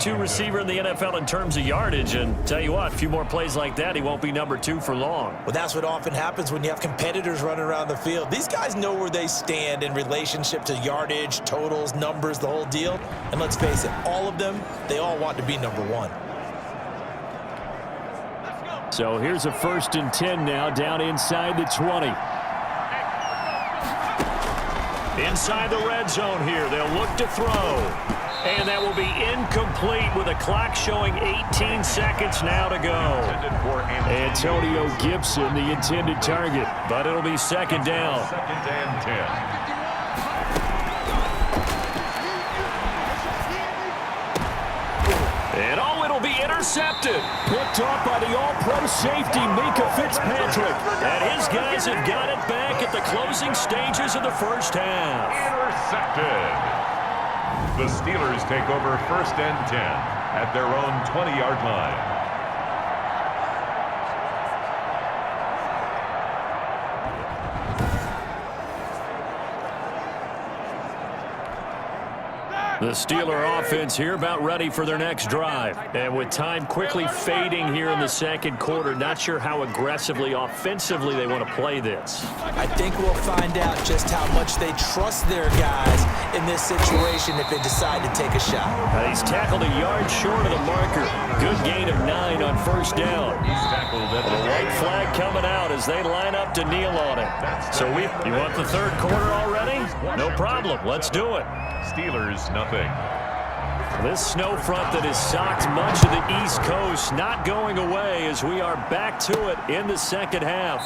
Two receiver in the NFL in terms of yardage, and tell you what, a few more plays like that, he won't be number 2 for long. Well, that's what often happens when you have competitors running around the field. These guys know where they stand in relationship to yardage, totals, numbers, the whole deal. And let's face it, all of them, they all want to be number 1. So here's a 1st and 10 now, down inside the 20. Inside the red zone here, they'll look to throw. And that will be incomplete with a clock showing 18 seconds now to go. Antonio Gibson, the intended target, but it'll be 2nd down. 2nd and 10. And it'll be intercepted. Picked off by the all-pro safety, Mika Fitzpatrick. And his guys have got it back at the closing stages of the first half. Intercepted. The Steelers take over 1st and 10 at their own 20-yard line. The Steeler offense here about ready for their next drive. And with time quickly fading here in the 2nd quarter, not sure how aggressively, offensively they want to play this. I think we'll find out just how much they trust their guys in this situation if they decide to take a shot. He's tackled a yard short of the marker. Good gain of 9 on 1st down. He's tackled at The white flag coming out as they line up to kneel on it. So you want the 3rd quarter already? No problem. Let's do it. Steelers, nothing. This snow front that has socked much of the East Coast not going away as we are back to it in the 2nd half.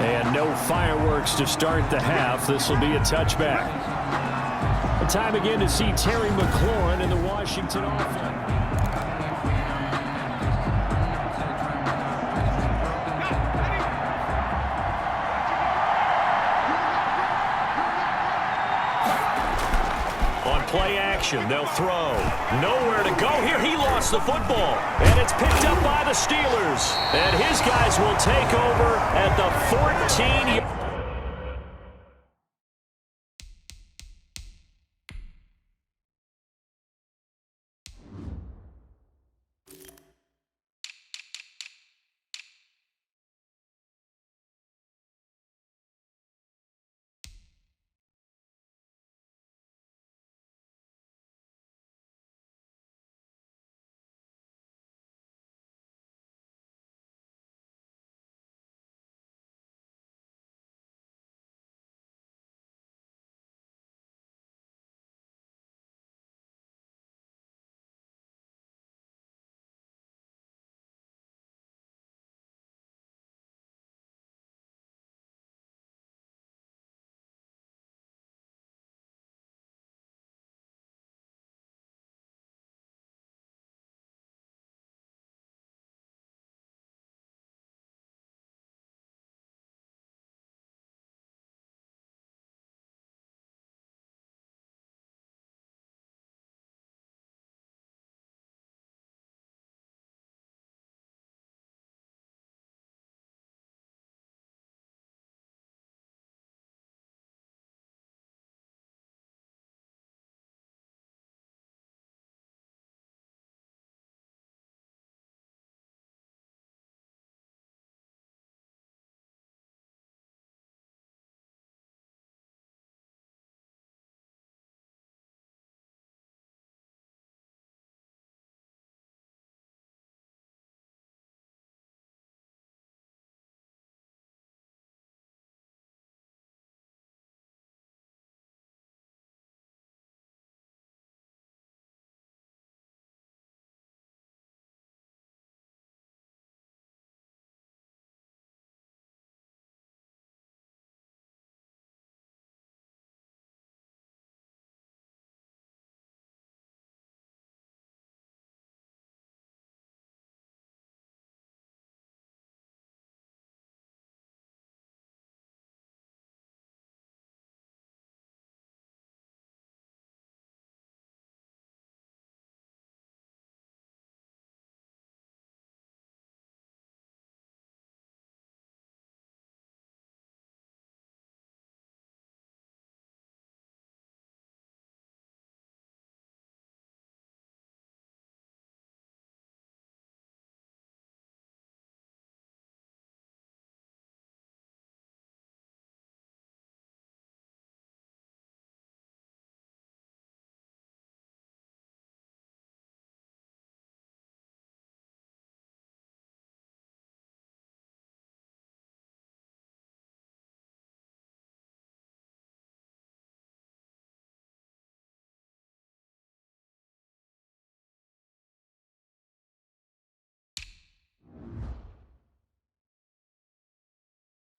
And no fireworks to start the half. This will be a touchback. The time again to see Terry McLaurin in the Washington offense. Play action, they'll throw. Nowhere to go here. He lost the football. And it's picked up by the Steelers. And his guys will take over at the 14.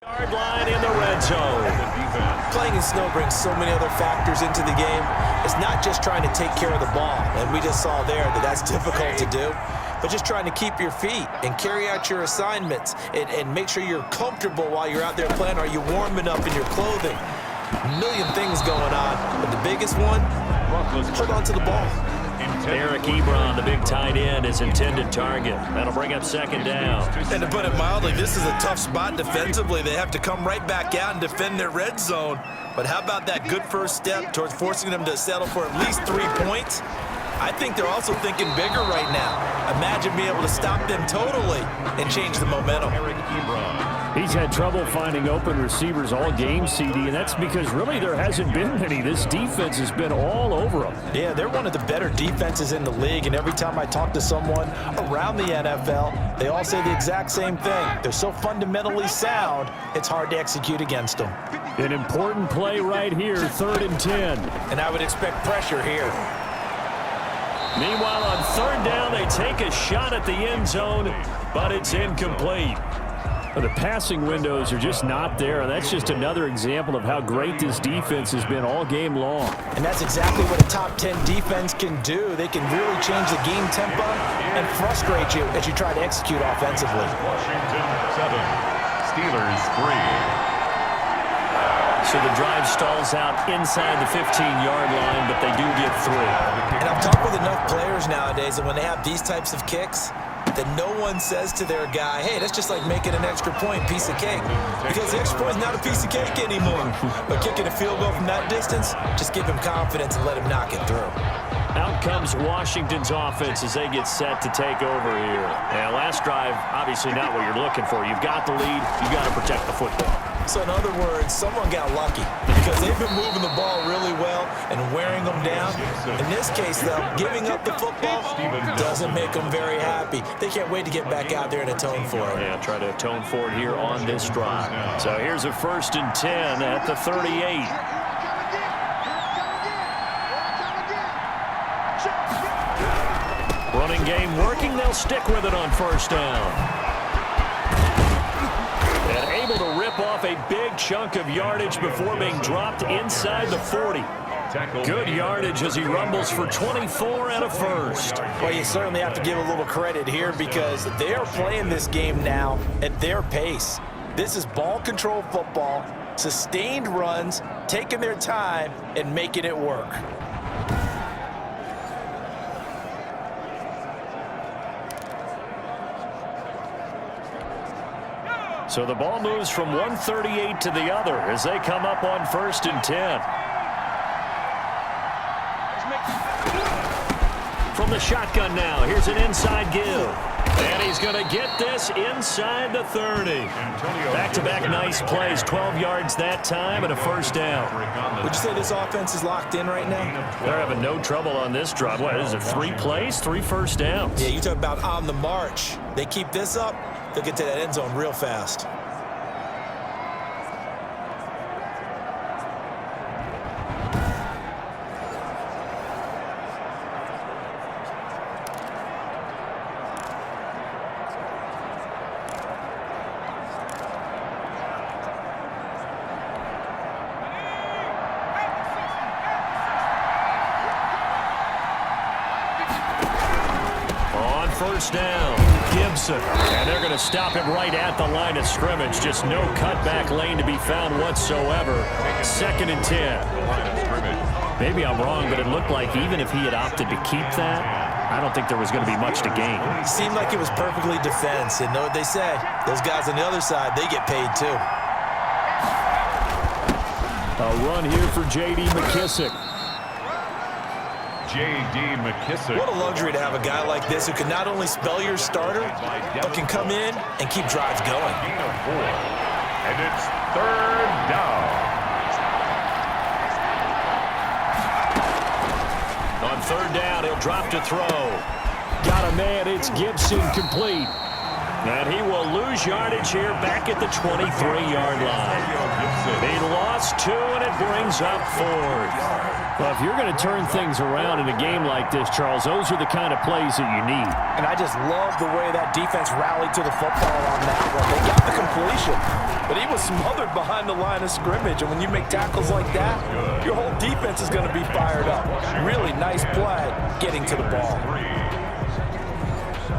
Yard line in the red zone. Playing in snow brings so many other factors into the game. It's not just trying to take care of the ball, and we just saw there that that's difficult to do, but just trying to keep your feet and carry out your assignments and make sure you're comfortable while you're out there playing. Are you warm enough in your clothing? A million things going on, but the biggest one, hold on to the ball. Eric Ebron, the big tight end, is intended target. That'll bring up second down. And to put it mildly, this is a tough spot defensively. They have to come right back out and defend their red zone. But how about that good first step towards forcing them to settle for at least 3 points? I think they're also thinking bigger right now. Imagine being able to stop them totally and change the momentum. Eric Ebron. He's had trouble finding open receivers all game, CD, and that's because really there hasn't been any. This defense has been all over them. Yeah, they're one of the better defenses in the league, and every time I talk to someone around the NFL, they all say the exact same thing. They're so fundamentally sound, it's hard to execute against them. An important play right here, 3rd and 10. And I would expect pressure here. Meanwhile, on 3rd down, they take a shot at the end zone, but it's incomplete. The passing windows are just not there, and that's just another example of how great this defense has been all game long. And that's exactly what a top 10 defense can do. They can really change the game tempo and frustrate you as you try to execute offensively. Washington 7, Steelers 3. So the drive stalls out inside the 15-yard line, but they do get 3. And I've talked with enough players nowadays that when they have these types of kicks, that no one says to their guy, hey, that's just like making an extra point, piece of cake. Because the extra point is not a piece of cake anymore. But kicking a field goal from that distance, just give him confidence and let him knock it through. Out comes Washington's offense as they get set to take over here. And last drive, obviously not what you're looking for. You've got the lead. You've got to protect the football. So in other words, someone got lucky because they've been moving the ball really well and wearing them down. In this case, though, giving up the football doesn't make them very happy. They can't wait to get back out there and atone for it. Yeah, try to atone for it here on this drive. So here's a 1st and 10 at the 38. Running game working. They'll stick with it on 1st down. And able to rip off a big chunk of yardage before being dropped inside the 40. Good yardage as he rumbles for 24 and a first. Well, you certainly have to give a little credit here because they are playing this game now at their pace. This is ball control football, sustained runs, taking their time and making it work. So the ball moves from 138 to the other as they come up on 1st and 10. From the shotgun now, here's an inside give. And he's going to get this inside the 30. Back-to-back nice plays, 12 yards that time and a 1st down. Would you say this offense is locked in right now? They're having no trouble on this drive. What is it, 3 plays, 3 first downs? Yeah, you talk about on the march. They keep this up, they'll get to that end zone real fast. First down, Gibson. And they're going to stop him right at the line of scrimmage. Just no cutback lane to be found whatsoever. 2nd and 10. Maybe I'm wrong, but it looked like even if he had opted to keep that, I don't think there was going to be much to gain. It seemed like it was perfectly defense. And know what they say, those guys on the other side, they get paid too. A run here for J.D. McKissick. J.D. McKissick. What a luxury to have a guy like this who can not only spell your starter, but can come in and keep drives going. Gain of 4. And it's 3rd down. On 3rd down, he'll drop to throw. Got a man, it's Gibson complete. And he will lose yardage here back at the 23-yard line. He lost 2, and it brings up 4th. Well, if you're going to turn things around in a game like this, Charles, those are the kind of plays that you need. And I just love the way that defense rallied to the football on that one. They got the completion, but he was smothered behind the line of scrimmage. And when you make tackles like that, your whole defense is going to be fired up. Really nice play getting to the ball.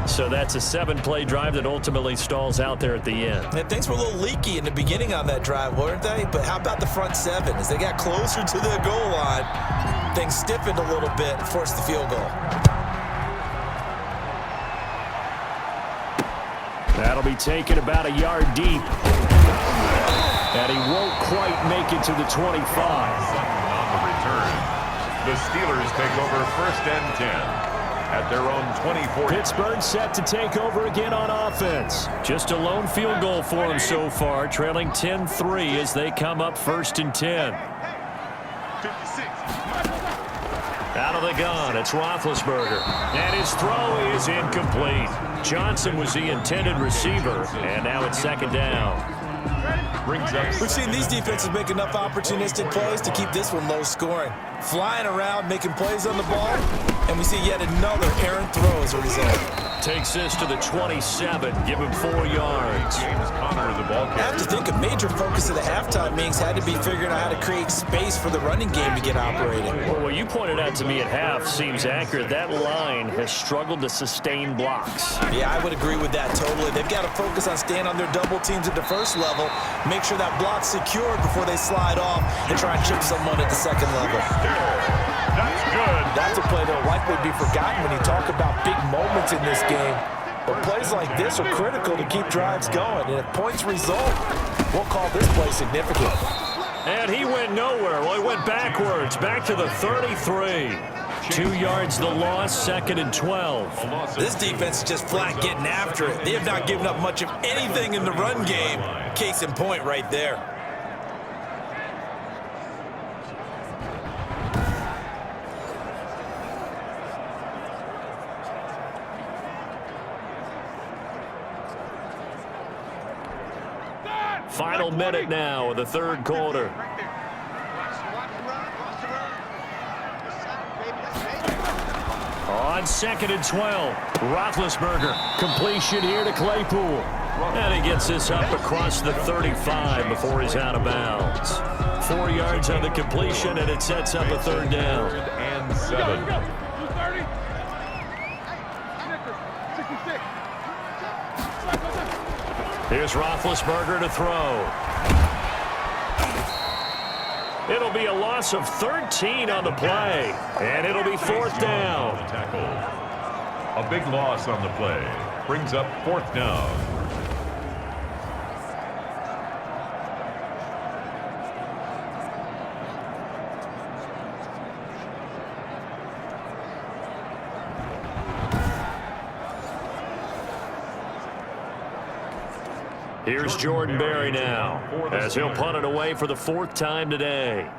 So that's a 7-play drive that ultimately stalls out there at the end. And things were a little leaky in the beginning on that drive, weren't they? But how about the front 7? As they got closer to the goal line, things stiffened a little bit and forced the field goal. That'll be taken about a yard deep. And he won't quite make it to the 25. On the return, the Steelers take over 1st and 10. At their own 24. Pittsburgh set to take over again on offense. Just a lone field goal for them so far, trailing 10-3 as they come up 1st and 10. Out of the gun, it's Roethlisberger. And his throw is incomplete. Johnson was the intended receiver, and now it's 2nd down. We've seen these defenses make enough opportunistic plays to keep this one low scoring. Flying around, making plays on the ball, and we see yet another errant throw as a result. Takes this to the 27, give him 4 yards. I have to think a major focus of the halftime meetings had to be figuring out how to create space for the running game to get operating. Well, what you pointed out to me at half seems accurate. That line has struggled to sustain blocks. Yeah, I would agree with that totally. They've got to focus on staying on their double teams at the first level, make sure that block's secured before they slide off and try and chip someone at the second level. That's good. That's a play that will likely be forgotten when you talk about big moments in this game. But plays like this are critical to keep drives going. And if points result, we'll call this play significant. And he went nowhere. Well, he went backwards, back to the 33. 2 yards the loss, 2nd and 12. This defense is just flat getting after it. They have not given up much of anything in the run game. Case in point right there. Final minute now of the 3rd quarter. On 2nd and 12, Roethlisberger. Completion here to Claypool. And he gets this up across the 35 before he's out of bounds. 4 yards on the completion, and it sets up a 3rd down. 3rd and 7. Here's Roethlisberger to throw. It'll be a loss of 13 on the play, and it'll be 4th down. A big loss on the play brings up 4th down. Here's Jordan Berry now, as he'll punt it away for the 4th time today.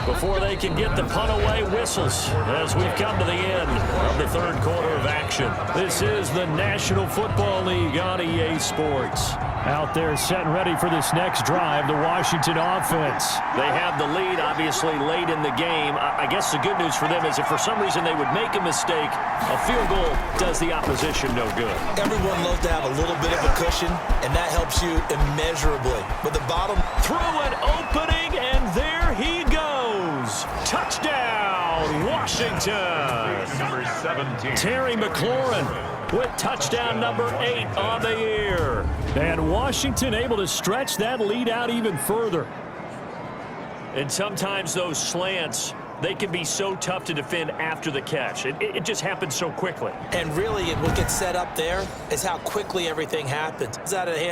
Before they can get the punt away, whistles as we've come to the end of the 3rd quarter of action. This is the National Football League on EA Sports. Out there set and ready for this next drive, the Washington offense. They have the lead, obviously, late in the game. I guess the good news for them is if for some reason they would make a mistake, a field goal does the opposition no good. Everyone loves to have a little bit of a cushion, and that helps you immeasurably. But the bottom... Through an opening, and there he goes. Touchdown, Washington. Number 17. Terry McLaurin with touchdown number 8 on the year. And Washington able to stretch that lead out even further. And sometimes those slants, they can be so tough to defend after the catch. It just happens so quickly. And really, what gets set up there is how quickly everything happens. It's out of hand.